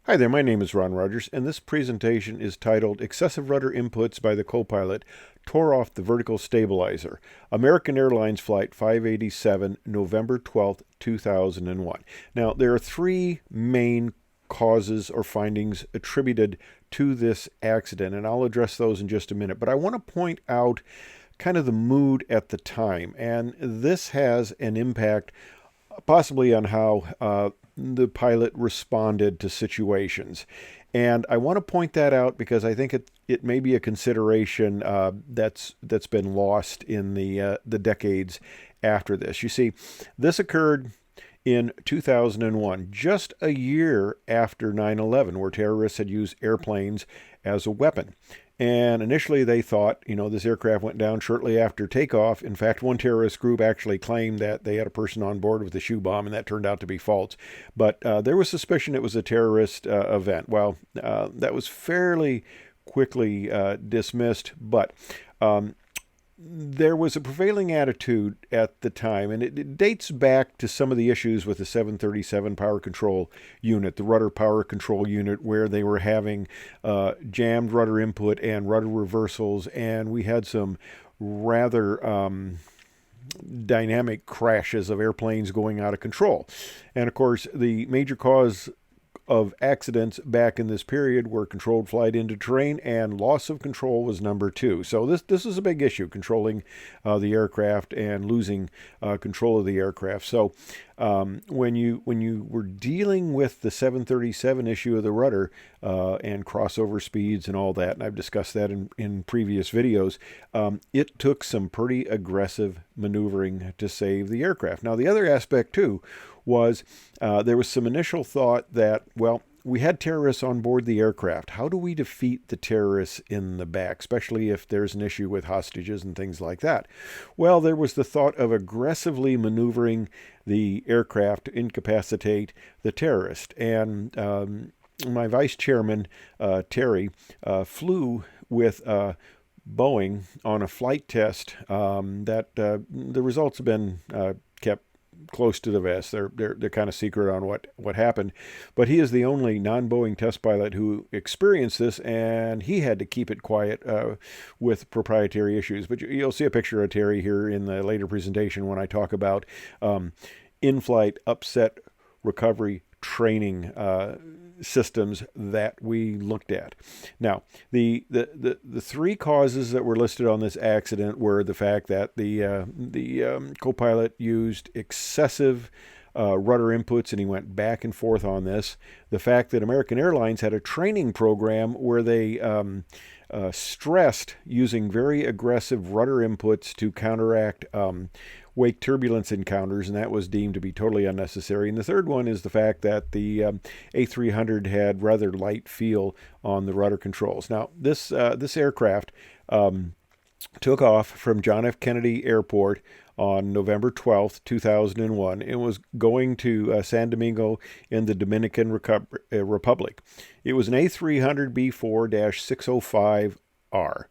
Hi there, my name is Ron Rogers, and this presentation is titled Excessive Rudder Inputs by the Co-Pilot Tore Off the Vertical Stabilizer, American Airlines Flight 587, November 12th, 2001. Now, there are three main causes or findings attributed to this accident, and I'll address those in just a minute. But I want to point out kind of the mood at the time, and this has an impact possibly on how the pilot responded to situations. And I want to point that out because I think it may be a consideration that's been lost in the decades after this. You see, this occurred in 2001, just a year after 9/11, where terrorists had used airplanes as a weapon. And initially they thought, this aircraft went down shortly after takeoff. In fact, one terrorist group actually claimed that they had a person on board with a shoe bomb, and that turned out to be false. But there was suspicion it was a terrorist event. Well, that was fairly quickly dismissed, but there was a prevailing attitude at the time, and it dates back to some of the issues with the 737 power control unit, the rudder power control unit, where they were having jammed rudder input and rudder reversals, and we had some rather dynamic crashes of airplanes going out of control. And of course, the major cause of accidents back in this period were controlled flight into terrain, and loss of control was number two. So this is a big issue, controlling the aircraft and losing control of the aircraft. So when you were dealing with the 737 issue of the rudder and crossover speeds and all that, and I've discussed that in previous videos, it took some pretty aggressive maneuvering to save the aircraft. Now, the other aspect too was there was some initial thought that, well, we had terrorists on board the aircraft. How do we defeat the terrorists in the back, especially if there's an issue with hostages and things like that? Well, there was the thought of aggressively maneuvering the aircraft to incapacitate the terrorist. And my vice chairman, Terry, flew with Boeing on a flight test that the results have been kept close to the vest. They're kind of secret on what happened, but he is the only non-Boeing test pilot who experienced this, and he had to keep it quiet with proprietary issues. But you'll see a picture of Terry here in the later presentation when I talk about in-flight upset recovery training systems that we looked at. Now, the three causes that were listed on this accident were the fact that the co-pilot used excessive rudder inputs, and he went back and forth on this. The fact that American Airlines had a training program where they stressed using very aggressive rudder inputs to counteract wake turbulence encounters, and that was deemed to be totally unnecessary. And the third one is the fact that the A300 had rather light feel on the rudder controls. Now, this aircraft took off from John F. Kennedy Airport on November 12th, 2001. It was going to San Domingo in the Dominican Republic. It was an A300B4-605R.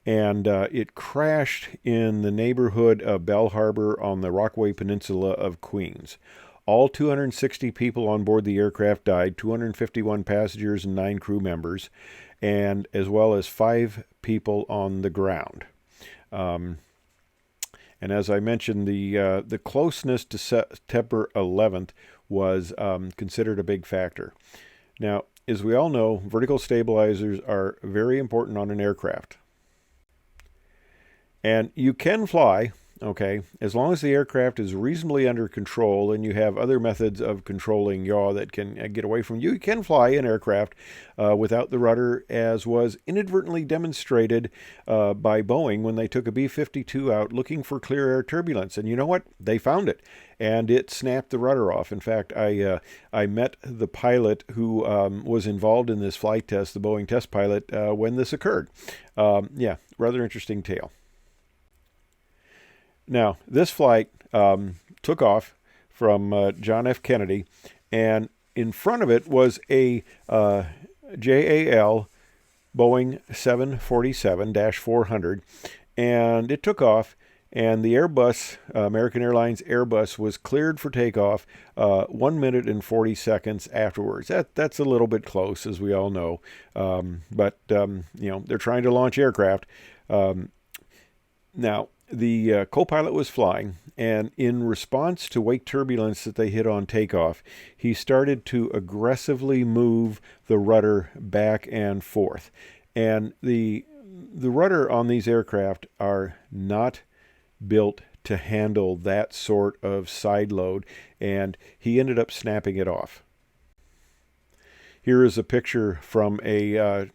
And it crashed in the neighborhood of Bell Harbor on the Rockaway Peninsula of Queens. All 260 people on board the aircraft died, 251 passengers and 9 crew members, and as well as 5 people on the ground. And as I mentioned, the closeness to September 11th was considered a big factor. Now, as we all know, vertical stabilizers are very important on an aircraft. And you can fly, okay, as long as the aircraft is reasonably under control and you have other methods of controlling yaw that can get away from you. You can fly an aircraft without the rudder, as was inadvertently demonstrated by Boeing when they took a B-52 out looking for clear air turbulence. And you know what? They found it, and it snapped the rudder off. In fact, I met the pilot who was involved in this flight test, the Boeing test pilot, when this occurred. Yeah, rather interesting tale. Now, this flight took off from John F. Kennedy, and in front of it was a JAL Boeing 747-400, and it took off, and the Airbus, American Airlines Airbus, was cleared for takeoff 1 minute and 40 seconds afterwards. That's a little bit close, as we all know, but they're trying to launch aircraft. Now, the co-pilot was flying, and in response to wake turbulence that they hit on takeoff, he started to aggressively move the rudder back and forth. And the rudder on these aircraft are not built to handle that sort of side load, and he ended up snapping it off. Here is a picture from a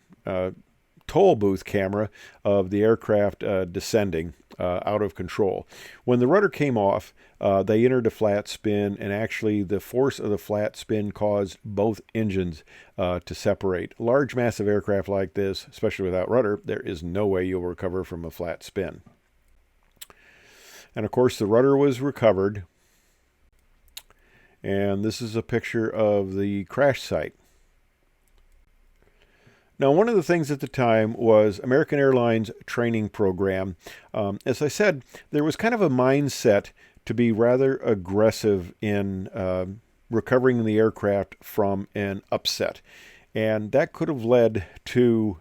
toll booth camera of the aircraft descending out of control. When the rudder came off, they entered a flat spin, and actually the force of the flat spin caused both engines to separate. A large, massive aircraft like this, especially without rudder, there is no way you'll recover from a flat spin. And of course, the rudder was recovered. And this is a picture of the crash site. Now, one of the things at the time was American Airlines training program. As I said, there was kind of a mindset to be rather aggressive in recovering the aircraft from an upset. And that could have led to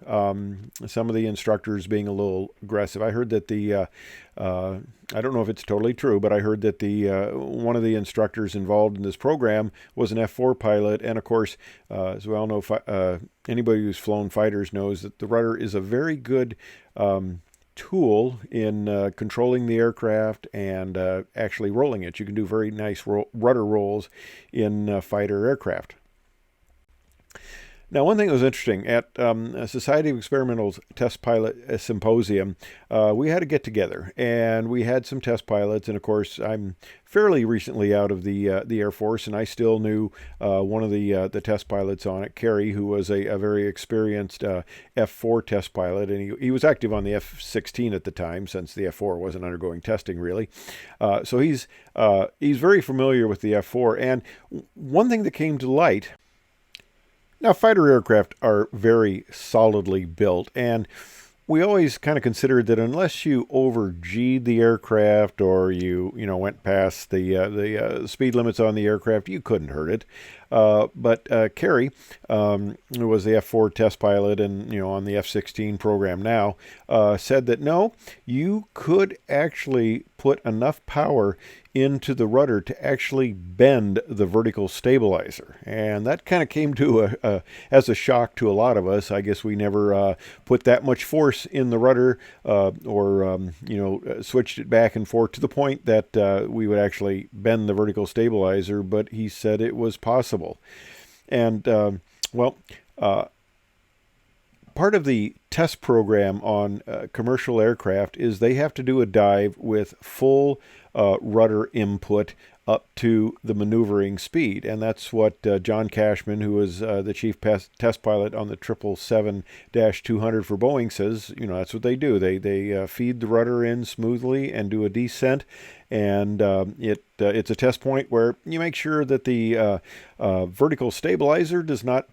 some of the instructors being a little aggressive. I heard that I don't know if it's totally true, but I heard that one of the instructors involved in this program was an F4 pilot. And of course, as we all know, anybody who's flown fighters knows that the rudder is a very good tool in controlling the aircraft and actually rolling it. You can do very nice rudder rolls in fighter aircraft. Now, one thing that was interesting, at a Society of Experimental's Test Pilot Symposium, we had a get-together, and we had some test pilots, and of course, I'm fairly recently out of the Air Force, and I still knew one of the test pilots on it, Kerry, who was a very experienced F4 test pilot, and he was active on the F-16 at the time, since the F4 wasn't undergoing testing, really. So he's very familiar with the F4, and one thing that came to light. Now, fighter aircraft are very solidly built, and we always kind of considered that unless you over-G'd the aircraft or you went past the speed limits on the aircraft, you couldn't hurt it. But Kerry, who was the F4 test pilot and on the F-16 program now, said that no, you could actually put enough power into the rudder to actually bend the vertical stabilizer. And that kind of came to as a shock to a lot of us. I guess we never put that much force in the rudder or switched it back and forth to the point that we would actually bend the vertical stabilizer, but he said it was possible. And part of the test program on commercial aircraft is they have to do a dive with full rudder input up to the maneuvering speed. And that's what John Cashman, who was the chief test pilot on the 777-200 for Boeing, says, that's what they do. They feed the rudder in smoothly and do a descent. And it's a test point where you make sure that the vertical stabilizer does not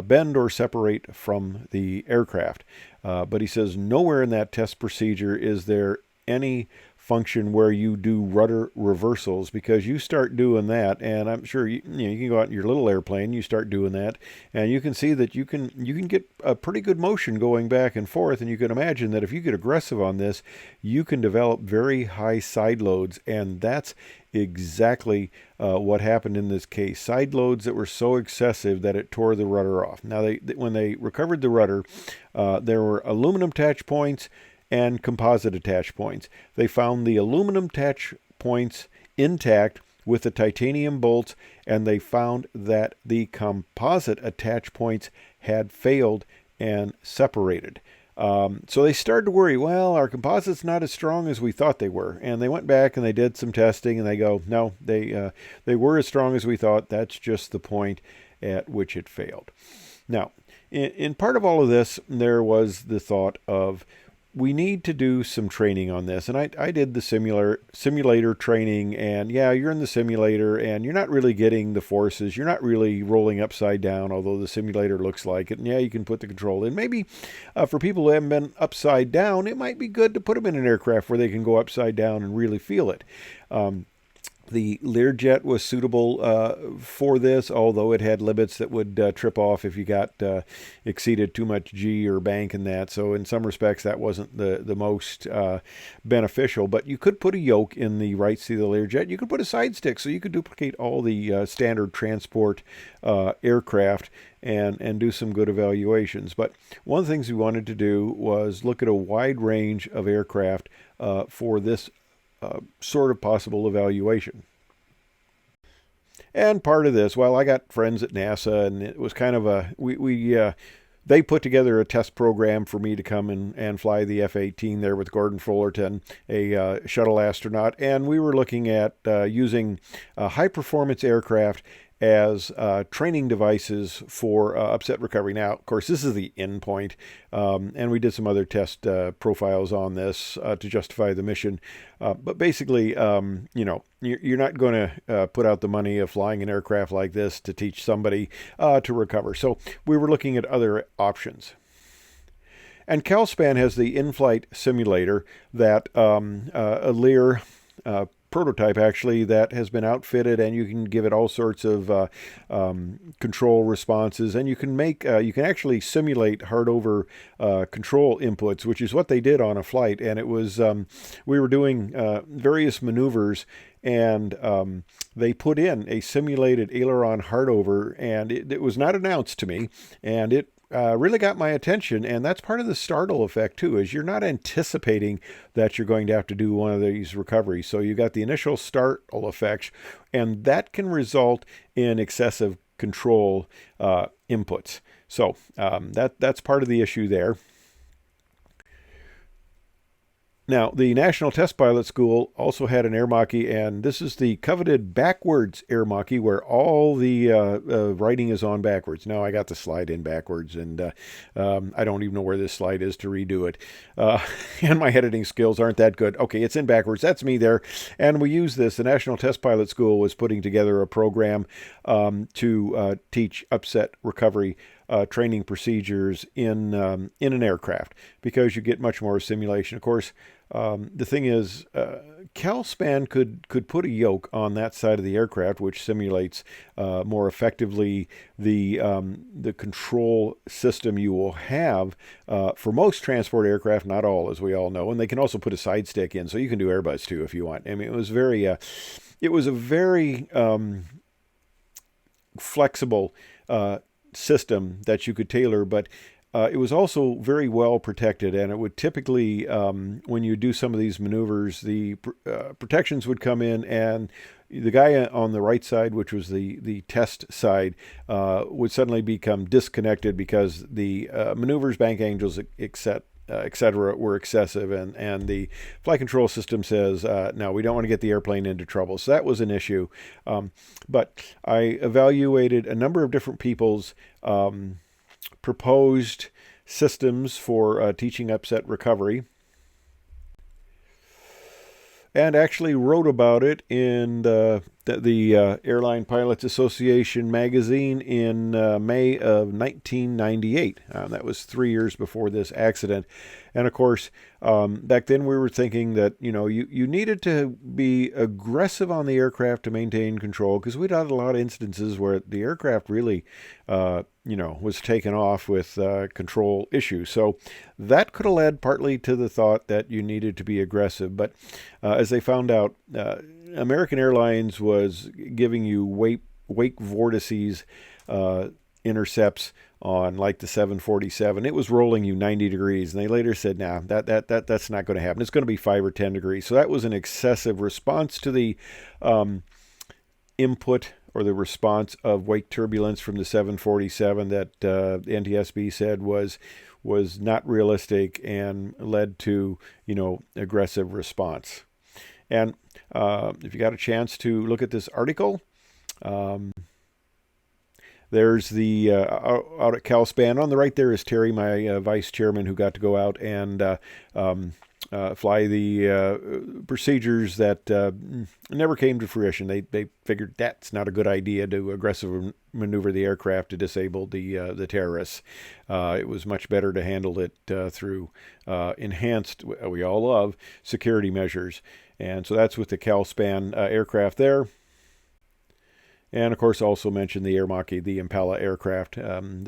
bend or separate from the aircraft. But he says nowhere in that test procedure is there any function where you do rudder reversals, because you start doing that, and I'm sure you can go out in your little airplane, you start doing that, and you can see that you can get a pretty good motion going back and forth, and you can imagine that if you get aggressive on this, you can develop very high side loads, and that's exactly what happened in this case. Side loads that were so excessive that it tore the rudder off. Now, when they recovered the rudder, there were aluminum attach points and composite attach points. They found the aluminum attach points intact with the titanium bolts, and they found that the composite attach points had failed and separated. So they started to worry, well, our composite's not as strong as we thought they were. And they went back and they did some testing, and they go, no, they were as strong as we thought. That's just the point at which it failed. Now, in part of all of this, there was the thought of, we need to do some training on this. And I did the simulator training, and yeah, you're in the simulator and you're not really getting the forces. You're not really rolling upside down, although the simulator looks like it. And yeah, you can put the control in. Maybe for people who haven't been upside down, it might be good to put them in an aircraft where they can go upside down and really feel it. The Learjet was suitable for this, although it had limits that would trip off if you got exceeded too much G or bank in that. So in some respects, that wasn't the most beneficial. But you could put a yoke in the right seat of the Learjet. You could put a side stick, so you could duplicate all the standard transport aircraft and do some good evaluations. But one of the things we wanted to do was look at a wide range of aircraft for this sort of possible evaluation. And part of this, well, I got friends at NASA, and it was kind of they put together a test program for me to come and fly the F-18 there with Gordon Fullerton, a shuttle astronaut, and we were looking at using high-performance aircraft as training devices for upset recovery. Now, of course, this is the endpoint, and we did some other test profiles on this to justify the mission. But basically, you're not going to put out the money of flying an aircraft like this to teach somebody to recover. So we were looking at other options. And CalSpan has the in-flight simulator that a Lear prototype actually that has been outfitted, and you can give it all sorts of control responses, and you can actually simulate hard over control inputs, which is what they did on a flight. And it was we were doing various maneuvers, and they put in a simulated aileron hard over, and it was not announced to me, and it really got my attention. And that's part of the startle effect too, is you're not anticipating that you're going to have to do one of these recoveries. So you got the initial startle effect, and that can result in excessive control inputs. So that's part of the issue there. Now, the National Test Pilot School also had an airmaki, and this is the coveted backwards airmaki, where all the writing is on backwards. Now, I got the slide in backwards, and I don't even know where this slide is to redo it. And my editing skills aren't that good. Okay, it's in backwards. That's me there. And we use this. The National Test Pilot School was putting together a program to teach upset recovery training procedures in an aircraft, because you get much more simulation. Of course, the thing is, CalSpan could put a yoke on that side of the aircraft, which simulates more effectively the control system you will have for most transport aircraft, not all, as we all know. And they can also put a side stick in, so you can do Airbus too if you want. I mean, it was a very flexible system that you could tailor, but it was also very well protected, and it would typically, when you do some of these maneuvers, the protections would come in, and the guy on the right side, which was the test side, would suddenly become disconnected because the maneuvers, bank angles, etc., were excessive, and the flight control system says, no, we don't want to get the airplane into trouble. So that was an issue. But I evaluated a number of different people's proposed systems for teaching upset recovery, and actually wrote about it in the Airline Pilots Association magazine in May of 1998. That was 3 years before this accident. And of course, back then we were thinking that, you needed to be aggressive on the aircraft to maintain control, because we'd had a lot of instances where the aircraft really, was taken off with control issues. So that could have led partly to the thought that you needed to be aggressive. But as they found out, American Airlines was giving you wake vortices intercepts on like the 747. It was rolling you 90 degrees, and they later said, nah, that's not going to happen. It's going to be 5 or 10 degrees. So that was an excessive response to the input or the response of wake turbulence from the 747 that the NTSB said was not realistic and led to, aggressive response. And if you got a chance to look at this article, There's the out at CalSpan. On the right there is Terry, my vice chairman, who got to go out and fly the procedures that never came to fruition. They figured that's not a good idea to aggressively maneuver the aircraft to disable the terrorists. It was much better to handle it through enhanced, we all love, security measures. And so that's with the CalSpan aircraft there. And of course, also mentioned the Air Mach-E, the Impala aircraft, the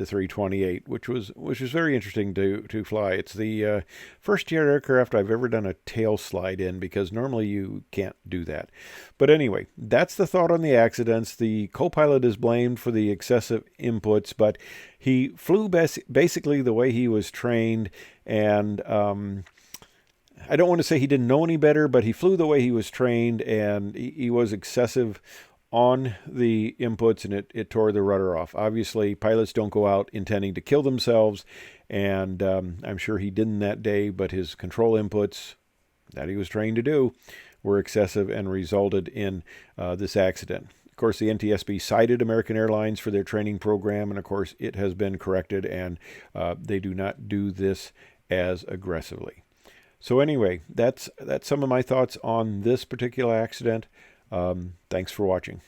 328, which was very interesting to fly. It's the first jet aircraft I've ever done a tail slide in, because normally you can't do that. But anyway, that's the thought on the accidents. The co-pilot is blamed for the excessive inputs, but he flew basically the way he was trained, and I don't want to say he didn't know any better, but he flew the way he was trained, and he was excessive on the inputs, and it tore the rudder off. Obviously, pilots don't go out intending to kill themselves, and I'm sure he didn't that day, but his control inputs that he was trained to do were excessive and resulted in this accident. Of course, the NTSB cited American Airlines for their training program, and of course, it has been corrected, and they do not do this as aggressively. So anyway, that's some of my thoughts on this particular accident. Thanks for watching.